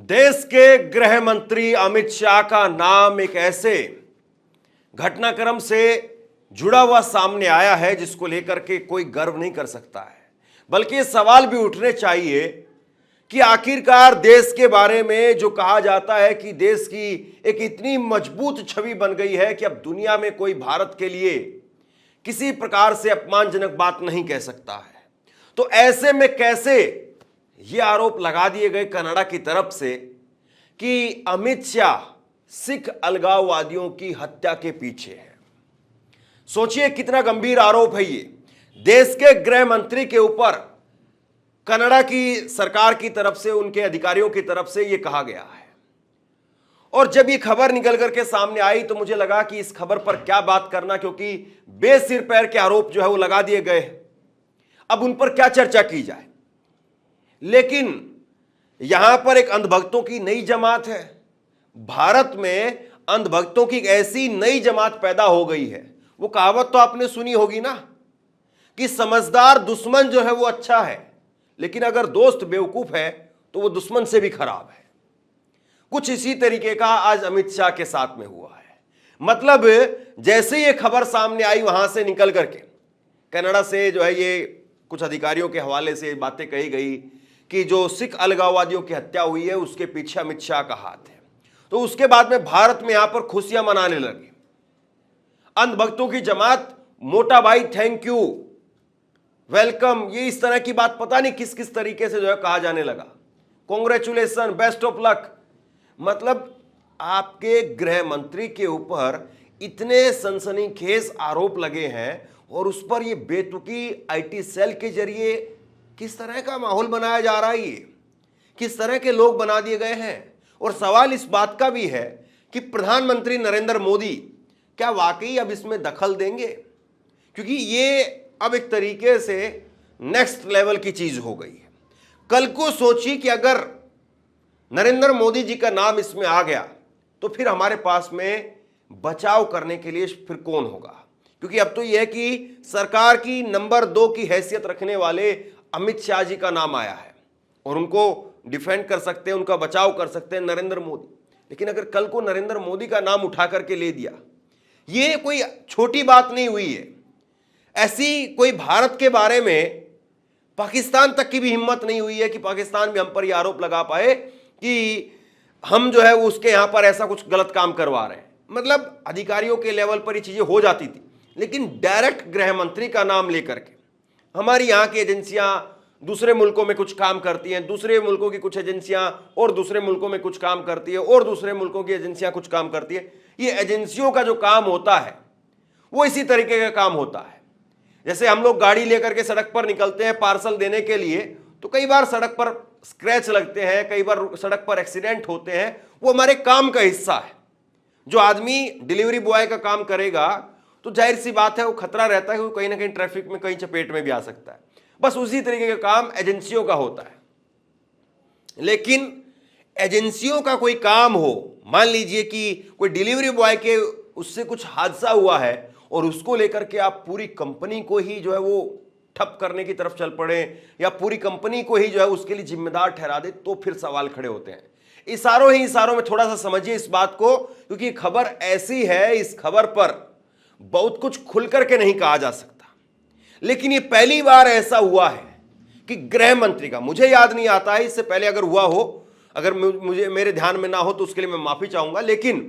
देश के गृह मंत्री अमित शाह का नाम एक ऐसे घटनाक्रम से जुड़ा हुआ सामने आया है जिसको लेकर के कोई गर्व नहीं कर सकता है, बल्कि ये सवाल भी उठने चाहिए कि आखिरकार देश के बारे में जो कहा जाता है कि देश की एक इतनी मजबूत छवि बन गई है कि अब दुनिया में कोई भारत के लिए किसी प्रकार से अपमानजनक बात नहीं कह सकता है। तो ऐसे में कैसे ये आरोप लगा दिए गए कनाडा की तरफ से कि अमित शाह सिख अलगाववादियों की हत्या के पीछे है। सोचिए कितना गंभीर आरोप है ये। देश के गृह मंत्री के ऊपर कनाडा की सरकार की तरफ से, उनके अधिकारियों की तरफ से यह कहा गया है। और जब ये खबर निकल करके सामने आई तो मुझे लगा कि इस खबर पर क्या बात करना, क्योंकि बेसिर पैर के आरोप जो है वो लगा दिए गए, अब उन पर क्या चर्चा की जाए। लेकिन यहां पर एक अंधभक्तों की नई जमात है। भारत में अंधभक्तों की एक ऐसी नई जमात पैदा हो गई है। वो कहावत तो आपने सुनी होगी ना कि समझदार दुश्मन जो है वो अच्छा है, लेकिन अगर दोस्त बेवकूफ है तो वो दुश्मन से भी खराब है। कुछ इसी तरीके का आज अमित शाह के साथ में हुआ है। मतलब जैसे ये खबर सामने आई वहां से निकल करके कनाडा से जो है ये कुछ अधिकारियों के हवाले से बातें कही गई कि जो सिख अलगाववादियों की हत्या हुई है उसके पीछे अमित शाह का हाथ है। तो उसके बाद में भारत में यहां पर खुशियां मनाने लगे। अंधभक्तों की जमात, मोटा भाई थैंक यू, वेलकम, ये इस तरह की बात पता नहीं किस किस तरीके से जो है कहा जाने लगा। Congratulation, best of luck. मतलब आपके गृह मंत्री के ऊपर इतने सनसनीखेज आरोप लगे हैं और उस पर ये बेतुकी आईटी सेल के जरिए किस तरह का माहौल बनाया जा रहा है, ये किस तरह के लोग बना दिए गए हैं। और सवाल इस बात का भी है कि प्रधानमंत्री नरेंद्र मोदी क्या वाकई अब इसमें दखल देंगे, क्योंकि ये अब एक तरीके से नेक्स्ट लेवल की चीज हो गई है। कल को सोचिए कि अगर नरेंद्र मोदी जी का नाम इसमें आ गया तो फिर हमारे पास में बचाव करने के लिए फिर कौन होगा, क्योंकि अब तो यह है कि सरकार की नंबर 2 की हैसियत रखने वाले अमित शाह जी का नाम आया है और उनको डिफेंड कर सकते हैं, उनका बचाव कर सकते हैं नरेंद्र मोदी। लेकिन अगर कल को नरेंद्र मोदी का नाम उठा करके ले दिया, ये कोई छोटी बात नहीं हुई है। ऐसी कोई भारत के बारे में पाकिस्तान तक की भी हिम्मत नहीं हुई है कि पाकिस्तान भी हम पर यह आरोप लगा पाए कि हम जो है उसके यहां पर ऐसा कुछ गलत काम करवा रहे हैं। मतलब अधिकारियों के लेवल पर ये चीजें हो जाती थी, लेकिन डायरेक्ट गृह मंत्री का नाम लेकर के हमारी यहाँ की एजेंसियां दूसरे मुल्कों में कुछ काम करती हैं, दूसरे मुल्कों की कुछ एजेंसियां और दूसरे मुल्कों में कुछ काम करती है और दूसरे मुल्कों की एजेंसियां कुछ काम करती है। ये एजेंसियों का जो काम होता है वो इसी तरीके का काम होता है। जैसे हम लोग गाड़ी लेकर के सड़क पर निकलते हैं पार्सल देने के लिए, तो कई बार सड़क पर स्क्रैच लगते हैं, कई बार सड़क पर एक्सीडेंट होते हैं, वो हमारे काम का हिस्सा है। जो आदमी डिलीवरी बॉय का काम करेगा तो जाहिर सी बात है वो खतरा रहता है कि वो कहीं ना कहीं ट्रैफिक में कहीं चपेट में भी आ सकता है। बस उसी तरीके का काम एजेंसियों का होता है। लेकिन एजेंसियों का कोई काम हो, मान लीजिए कि कोई डिलीवरी बॉय के उससे कुछ हादसा हुआ है और उसको लेकर के आप पूरी कंपनी को ही जो है वो ठप करने की तरफ चल पड़े या पूरी कंपनी को ही जो है उसके लिए जिम्मेदार ठहरा दे, तो फिर सवाल खड़े होते हैं। इशारों में थोड़ा सा समझिए इस बात को, क्योंकि खबर ऐसी है, इस खबर पर बहुत कुछ खुल करके नहीं कहा जा सकता। लेकिन ये पहली बार ऐसा हुआ है कि गृह मंत्री का, मुझे याद नहीं आता है इससे पहले अगर हुआ हो, अगर मुझे मेरे ध्यान में ना हो तो उसके लिए मैं माफी चाहूंगा, लेकिन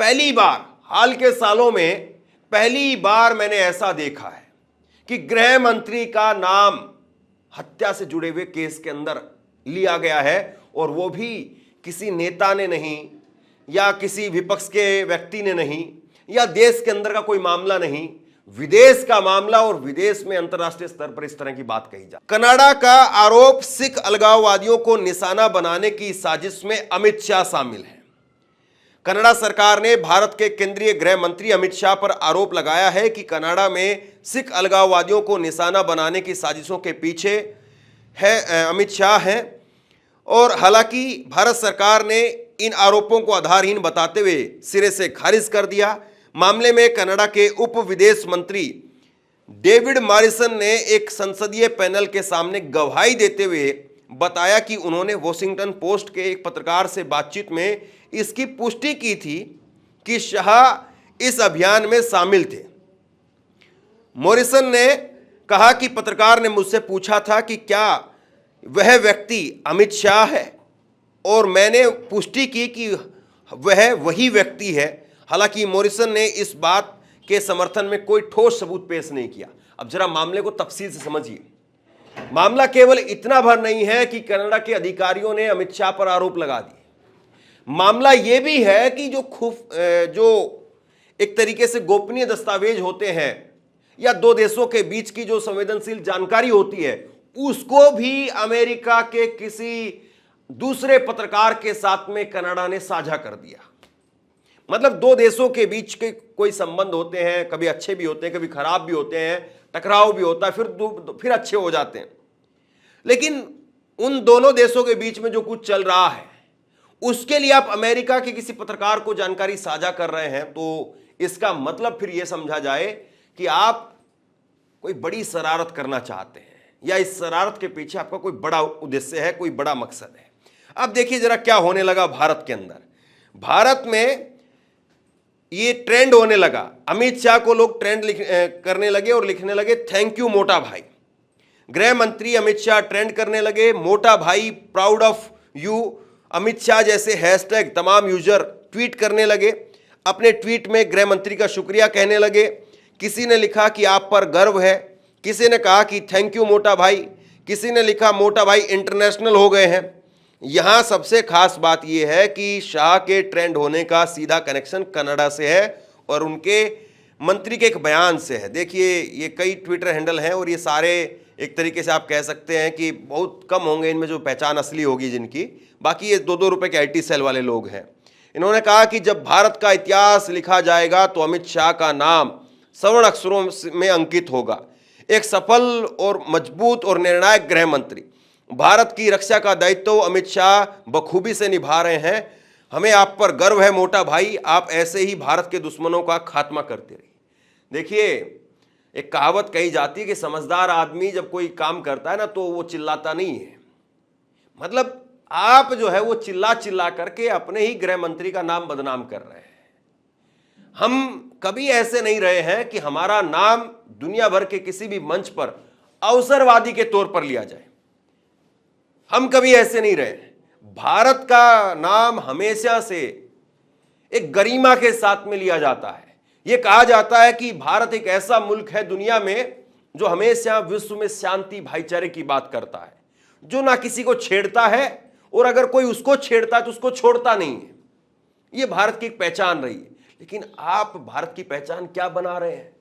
पहली बार हाल के सालों में पहली बार मैंने ऐसा देखा है कि गृह मंत्री का नाम हत्या से जुड़े हुए केस के अंदर लिया गया है, और वो भी किसी नेता ने नहीं या किसी विपक्ष के व्यक्ति ने नहीं या देश के अंदर का कोई मामला नहीं, विदेश का मामला, और विदेश में अंतर्राष्ट्रीय स्तर पर इस तरह की बात कही जाए। कनाडा का आरोप, सिख अलगाववादियों को निशाना बनाने की साजिश में अमित शाह शामिल हैं। कनाडा सरकार ने भारत के केंद्रीय गृह मंत्री अमित शाह पर आरोप लगाया है कि कनाडा में सिख अलगाववादियों को निशाना बनाने की साजिशों के पीछे है अमित शाह हैं। और हालांकि भारत सरकार ने इन आरोपों को आधारहीन बताते हुए सिरे से खारिज कर दिया। मामले में कनाडा के उप विदेश मंत्री डेविड मॉरिसन ने एक संसदीय पैनल के सामने गवाही देते हुए बताया कि उन्होंने वॉशिंगटन पोस्ट के एक पत्रकार से बातचीत में इसकी पुष्टि की थी कि शाह इस अभियान में शामिल थे। मॉरिसन ने कहा कि पत्रकार ने मुझसे पूछा था कि क्या वह व्यक्ति अमित शाह है, और मैंने पुष्टि की कि वह वही व्यक्ति है। हालांकि मॉरिसन ने इस बात के समर्थन में कोई ठोस सबूत पेश नहीं किया। अब जरा मामले को तफसील से समझिए। मामला केवल इतना भर नहीं है कि कनाडा के अधिकारियों ने अमित शाह पर आरोप लगा दिए। मामला यह भी है कि जो एक तरीके से गोपनीय दस्तावेज होते हैं या दो देशों के बीच की जो संवेदनशील जानकारी होती है, उसको भी अमेरिका के किसी दूसरे पत्रकार के साथ में कनाडा ने साझा कर दिया। मतलब दो देशों के बीच के कोई संबंध होते हैं, कभी अच्छे भी होते हैं, कभी खराब भी होते हैं, टकराव भी होता है, फिर अच्छे हो जाते हैं। लेकिन उन दोनों देशों के बीच में जो कुछ चल रहा है, उसके लिए आप अमेरिका के किसी पत्रकार को जानकारी साझा कर रहे हैं, तो इसका मतलब फिर यह समझा जाए कि आप कोई बड़ी शरारत करना चाहते हैं, या इस शरारत के पीछे आपका कोई बड़ा उद्देश्य है, कोई बड़ा मकसद है। अब देखिए जरा क्या होने लगा भारत के अंदर। भारत में ये ट्रेंड होने लगा, अमित शाह को लोग ट्रेंड करने लगे और लिखने लगे थैंक यू मोटा भाई। गृह मंत्री अमित शाह ट्रेंड करने लगे, मोटा भाई, proud of you, Amit Shah जैसे हैशटैग तमाम यूजर ट्वीट करने लगे। अपने ट्वीट में गृह मंत्री का शुक्रिया कहने लगे। किसी ने लिखा कि आप पर गर्व है, किसी ने कहा कि थैंक यू मोटा भाई, किसी ने लिखा मोटा भाई इंटरनेशनल हो गए हैं। यहां सबसे खास बात यह है कि शाह के ट्रेंड होने का सीधा कनेक्शन कनाडा से है और उनके मंत्री के एक बयान से है। देखिए ये कई ट्विटर हैंडल हैं और ये सारे एक तरीके से आप कह सकते हैं कि बहुत कम होंगे इनमें जो पहचान असली होगी जिनकी, बाकी ये 2-2 रुपए के IT सेल वाले लोग हैं। इन्होंने कहा कि जब भारत का इतिहास लिखा जाएगा तो अमित शाह का नाम स्वर्ण अक्षरों में अंकित होगा। एक सफल और मजबूत और निर्णायक गृह मंत्री, भारत की रक्षा का दायित्व अमित शाह बखूबी से निभा रहे हैं। हमें आप पर गर्व है मोटा भाई, आप ऐसे ही भारत के दुश्मनों का खात्मा करते रहिए। देखिए एक कहावत कही जाती है कि समझदार आदमी जब कोई काम करता है ना तो वो चिल्लाता नहीं है। मतलब आप जो है वो चिल्ला चिल्ला करके अपने ही गृह मंत्री का नाम बदनाम कर रहे हैं। हम कभी ऐसे नहीं रहे हैं कि हमारा नाम दुनिया भर के किसी भी मंच पर अवसरवादी के तौर पर लिया जाए। हम कभी ऐसे नहीं रहे। भारत का नाम हमेशा से एक गरिमा के साथ में लिया जाता है। यह कहा जाता है कि भारत एक ऐसा मुल्क है दुनिया में जो हमेशा विश्व में शांति भाईचारे की बात करता है, जो ना किसी को छेड़ता है और अगर कोई उसको छेड़ता है तो उसको छोड़ता नहीं है। यह भारत की एक पहचान रही है। लेकिन आप भारत की पहचान क्या बना रहे हैं?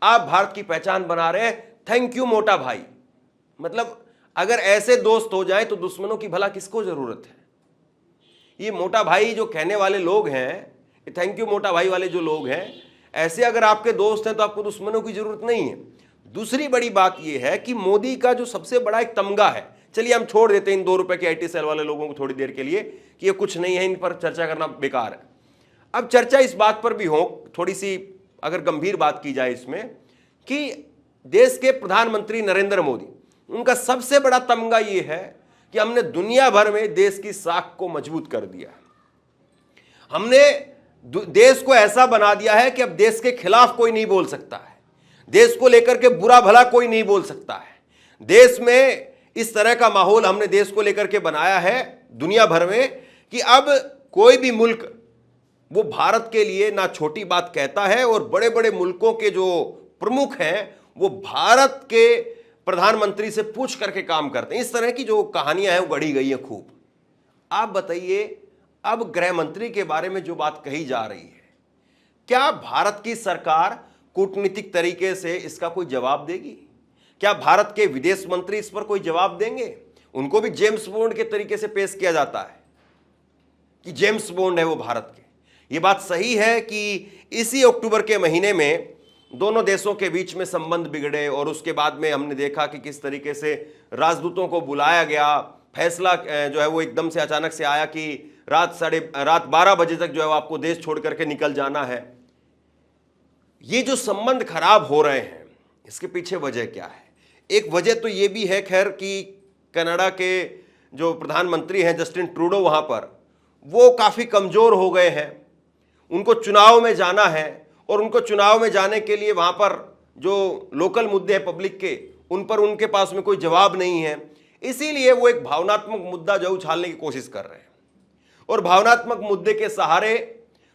आप भारत की पहचान बना रहे हैं थैंक यू मोटा भाई। मतलब अगर ऐसे दोस्त हो जाए तो दुश्मनों की भला किसको जरूरत है? ये मोटा भाई जो कहने वाले लोग हैं, थैंक यू मोटा भाई वाले जो लोग हैं, ऐसे अगर आपके दोस्त हैं तो आपको दुश्मनों की जरूरत नहीं है। दूसरी बड़ी बात यह है कि मोदी का जो सबसे बड़ा एक तमगा है, चलिए हम छोड़ देते हैं इन 2 रुपए के IT सेल वाले लोगों को थोड़ी देर के लिए कि ये कुछ नहीं है, इन पर चर्चा करना बेकार है। अब चर्चा इस बात पर भी हो, थोड़ी सी अगर गंभीर बात की जाए इसमें, कि देश के प्रधानमंत्री नरेंद्र मोदी, उनका सबसे बड़ा तमगा यह है कि हमने दुनिया भर में देश की साख को मजबूत कर दिया। हमने देश को ऐसा बना दिया है कि अब देश के खिलाफ कोई नहीं बोल सकता है, देश को लेकर के बुरा भला कोई नहीं बोल सकता है। देश में इस तरह का माहौल हमने देश को लेकर के बनाया है दुनिया भर में कि अब कोई भी मुल्क वो भारत के लिए ना छोटी बात कहता है, और बड़े बड़े मुल्कों के जो प्रमुख हैं वो भारत के प्रधानमंत्री से पूछ करके काम करते हैं। इस तरह की जो कहानियां हैं वो गढ़ी गई हैं खूब। आप बताइए अब गृह मंत्री के बारे में जो बात कही जा रही है, क्या भारत की सरकार कूटनीतिक तरीके से इसका कोई जवाब देगी? क्या भारत के विदेश मंत्री इस पर कोई जवाब देंगे? उनको भी जेम्स बॉन्ड के तरीके से पेश किया जाता है कि जेम्स बॉन्ड है वो भारत के। ये बात सही है कि इसी अक्टूबर के महीने में दोनों देशों के बीच में संबंध बिगड़े और उसके बाद में हमने देखा कि किस तरीके से राजदूतों को बुलाया गया। फैसला जो है वो एकदम से अचानक से आया कि रात 12 बजे तक जो है आपको देश छोड़ करके निकल जाना है। ये जो संबंध खराब हो रहे हैं इसके पीछे वजह क्या है? एक वजह तो ये भी है खैर कि कनाडा के जो प्रधानमंत्री हैं जस्टिन ट्रूडो वहां पर, वो काफी कमजोर हो गए हैं। उनको चुनाव में जाना है और उनको चुनाव में जाने के लिए वहां पर जो लोकल मुद्दे हैं पब्लिक के, उन पर उनके पास में कोई जवाब नहीं है। इसीलिए वो एक भावनात्मक मुद्दा जो उछालने की कोशिश कर रहे हैं और भावनात्मक मुद्दे के सहारे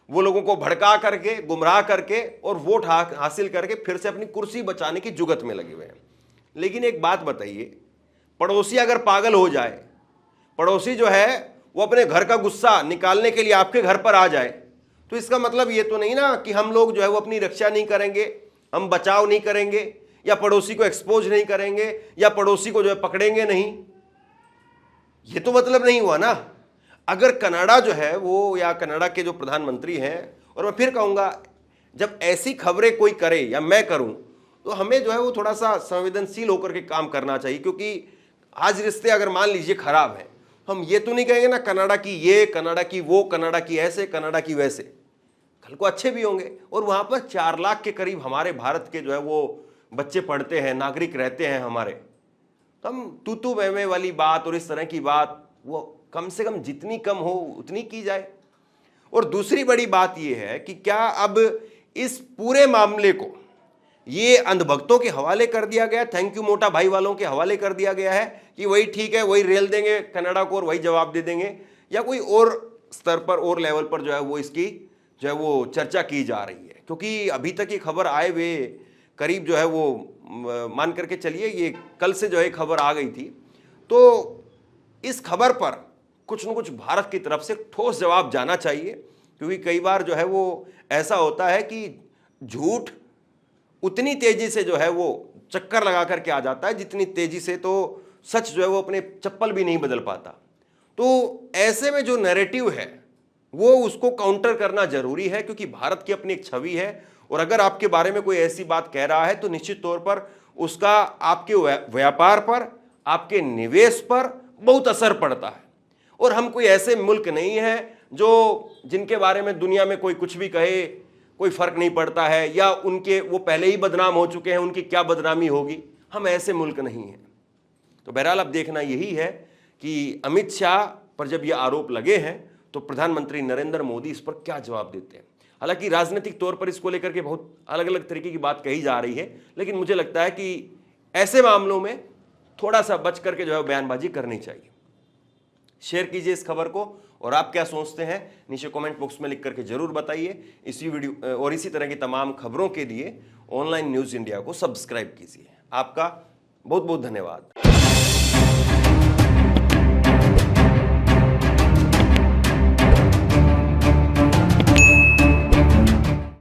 वो लोगों को भड़का करके, गुमराह करके और वोट हासिल करके फिर से अपनी कुर्सी बचाने की जुगत में लगे हुए हैं। लेकिन एक बात बताइए, पड़ोसी अगर पागल हो जाए, पड़ोसी जो है वो अपने घर का गुस्सा निकालने के लिए आपके घर पर आ जाए, तो इसका मतलब ये तो नहीं ना कि हम लोग जो है वो अपनी रक्षा नहीं करेंगे, हम बचाव नहीं करेंगे, या पड़ोसी को एक्सपोज नहीं करेंगे, या पड़ोसी को जो है पकड़ेंगे नहीं। ये तो मतलब नहीं हुआ ना। अगर कनाडा जो है वो, या कनाडा के जो प्रधानमंत्री हैं, और मैं फिर कहूंगा, जब ऐसी खबरें कोई करे या मैं करूं, तो हमें जो है वो थोड़ा सा संवेदनशील होकर के काम करना चाहिए। क्योंकि आज रिश्ते अगर मान लीजिए खराब हैं, हम ये तो नहीं कहेंगे ना कनाडा की ये, कनाडा की वो, कनाडा की ऐसे, कनाडा की वैसे। कल को अच्छे भी होंगे। और वहां पर 4 लाख के करीब हमारे भारत के जो है वो बच्चे पढ़ते हैं, नागरिक रहते हैं हमारे। तो हम तू मैं वाली बात और इस तरह की बात वो कम से कम जितनी कम हो उतनी की जाए। और दूसरी बड़ी बात यह है कि क्या अब इस पूरे मामले को ये अंधभक्तों के हवाले कर दिया गया, थैंक यू मोटा भाई वालों के हवाले कर दिया गया है कि वही ठीक है, वही रेल देंगे कनाडा को और वही जवाब दे देंगे, या कोई और स्तर पर और लेवल पर जो है वो इसकी जो है वो चर्चा की जा रही है? क्योंकि अभी तक ये खबर आए हुए करीब जो है वो मान करके चलिए ये कल से जो है खबर आ गई थी। तो इस खबर पर कुछ न कुछ भारत की तरफ से ठोस जवाब जाना चाहिए। क्योंकि कई बार जो है वो ऐसा होता है कि झूठ उतनी तेजी से जो है वो चक्कर लगा करके आ जाता है जितनी तेजी से तो सच जो है वो अपने चप्पल भी नहीं बदल पाता। तो ऐसे में जो नैरेटिव है वो उसको काउंटर करना जरूरी है, क्योंकि भारत की अपनी एक छवि है। और अगर आपके बारे में कोई ऐसी बात कह रहा है तो निश्चित तौर पर उसका आपके व्यापार पर, आपके निवेश पर बहुत असर पड़ता है। और हम कोई ऐसे मुल्क नहीं है जो जिनके बारे में दुनिया में कोई कुछ भी कहे कोई फर्क नहीं पड़ता है, या उनके वो पहले ही बदनाम हो चुके हैं, उनकी क्या बदनामी होगी। हम ऐसे मुल्क नहीं हैं। तो बहरहाल अब देखना यही है कि अमित शाह पर जब ये आरोप लगे हैं तो प्रधानमंत्री नरेंद्र मोदी इस पर क्या जवाब देते हैं। हालांकि राजनीतिक तौर पर इसको लेकर के बहुत अलग अलग तरीके की बात कही जा रही है, लेकिन मुझे लगता है कि ऐसे मामलों में थोड़ा सा बच करके जो है बयानबाजी करनी चाहिए। शेयर कीजिए इस खबर को, और आप क्या सोचते हैं नीचे कमेंट बॉक्स में लिख करके जरूर बताइए। इसी वीडियो और इसी तरह की तमाम खबरों के लिए ऑनलाइन न्यूज़ इंडिया को सब्सक्राइब कीजिए। आपका बहुत बहुत धन्यवाद।